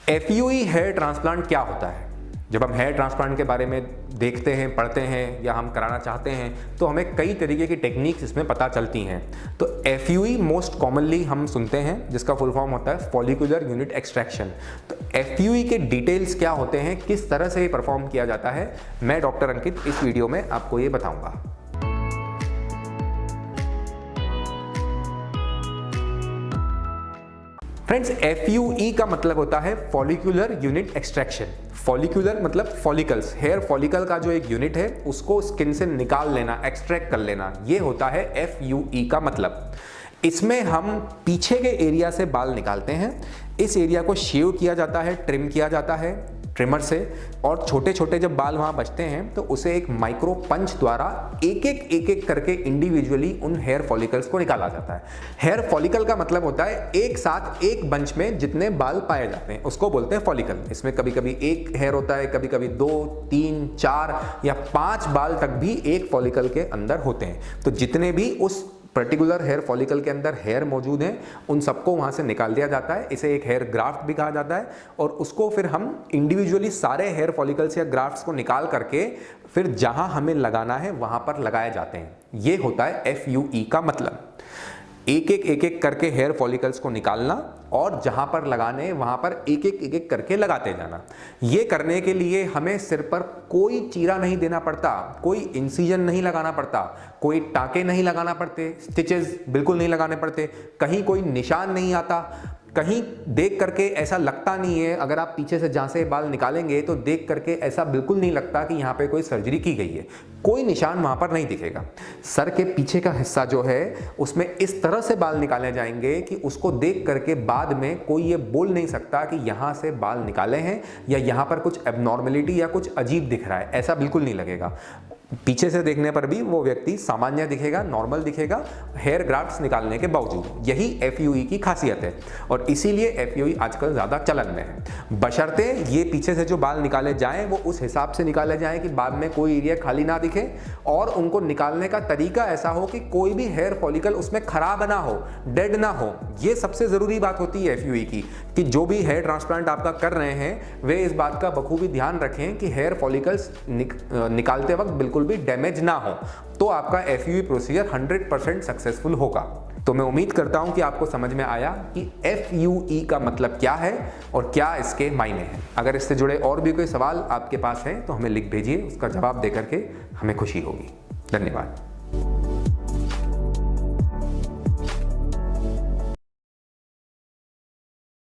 FUE hair transplant क्या होता है? जब हम हेयर ट्रांसप्लांट के बारे में देखते हैं, पढ़ते हैं या हम कराना चाहते हैं तो हमें कई तरीके की टेक्निक्स इसमें पता चलती हैं। तो एफयूई मोस्ट कॉमनली हम सुनते हैं, जिसका फुल फॉर्म होता है फॉलिकुलर यूनिट एक्सट्रैक्शन। तो एफयूई के डिटेल्स क्या होते हैं, किस तरह से ये परफॉर्म किया जाता है, मैं डॉक्टर अंकित इस वीडियो में आपको ये बताऊंगा। फ्रेंड्स, एफयूई का मतलब होता है फॉलिकुलर यूनिट एक्सट्रैक्शन। फॉलिकुलर मतलब फॉलिकल्स, हेयर फॉलिकल का जो एक यूनिट है उसको स्किन से निकाल लेना, एक्सट्रैक्ट कर लेना, ये होता है एफयूई का मतलब। इसमें हम पीछे के एरिया से बाल निकालते हैं। इस एरिया को शेव किया जाता है, ट्रिम किया जाता है ट्रिमर से, और छोटे छोटे जब बाल वहाँ बचते हैं तो उसे एक माइक्रो पंच द्वारा एक एक करके इंडिविजुअली उन हेयर फॉलिकल्स को निकाला जाता है। हेयर फॉलिकल का मतलब होता है एक साथ एक बंच में जितने बाल पाए जाते हैं उसको बोलते हैं फॉलिकल। इसमें कभी कभी एक हेयर होता है, कभी कभी 2, 3, 4 या 5 बाल तक भी एक फॉलिकल के अंदर होते हैं। तो जितने भी उस पर्टिकुलर हेयर फॉलिकल के अंदर हेयर मौजूद हैं उन सबको वहाँ से निकाल दिया जाता है। इसे एक हेयर ग्राफ्ट भी कहा जाता है, और उसको फिर हम इंडिविजुअली सारे हेयर फॉलिकल्स या ग्राफ्ट्स को निकाल करके फिर जहाँ हमें लगाना है वहाँ पर लगाए जाते हैं। ये होता है एफयूई का मतलब। एक एक करके हेयर फॉलिकल्स को निकालना और जहां पर लगाने वहां पर एक एक करके लगाते जाना। ये करने के लिए हमें सिर पर कोई चीरा नहीं देना पड़ता, कोई इंसिजन नहीं लगाना पड़ता, कोई टाके नहीं लगाना पड़ते, स्टिचेस बिल्कुल नहीं लगाने पड़ते, कहीं कोई निशान नहीं आता, कहीं देख करके ऐसा लगता नहीं है। अगर आप पीछे से जहाँ से बाल निकालेंगे तो देख करके ऐसा बिल्कुल नहीं लगता कि यहाँ पे कोई सर्जरी की गई है, कोई निशान वहाँ पर नहीं दिखेगा। सर के पीछे का हिस्सा जो है उसमें इस तरह से बाल निकाले जाएंगे कि उसको देख करके बाद में कोई ये बोल नहीं सकता कि यहाँ से बाल निकाले हैं या यहाँ पर कुछ एबनॉर्मलिटी या कुछ अजीब दिख रहा है, ऐसा बिल्कुल नहीं लगेगा। पीछे से देखने पर भी वो व्यक्ति सामान्य दिखेगा, नॉर्मल दिखेगा, हेयर ग्राफ्ट्स निकालने के बावजूद। यही एफयूई की खासियत है और इसीलिए एफयूई आजकल ज़्यादा चलन में है। बशर्ते ये पीछे से जो बाल निकाले जाएं वो उस हिसाब से निकाले जाएं कि बाद में कोई एरिया खाली ना दिखे, और उनको निकालने का तरीका ऐसा हो कि कोई भी हेयर फॉलिकल उसमें खराब ना हो, डेड ना हो। ये सबसे ज़रूरी बात होती है एफयूई की, कि जो भी हेयर ट्रांसप्लांट आपका कर रहे हैं वे इस बात का बखूबी ध्यान रखें कि हेयर फॉलिकल्स निकालते वक्त बिल्कुल भी डैमेज ना हो, तो आपका एफयूई प्रोसीजर 100% सक्सेसफुल होगा। तो मैं उम्मीद करता हूं कि आपको समझ में आया कि एफयूई का मतलब क्या है और क्या इसके मायने हैं। अगर इससे जुड़े और भी कोई सवाल आपके पास हैं तो हमें लिख भेजिए, उसका जवाब देकर के हमें खुशी होगी। धन्यवाद।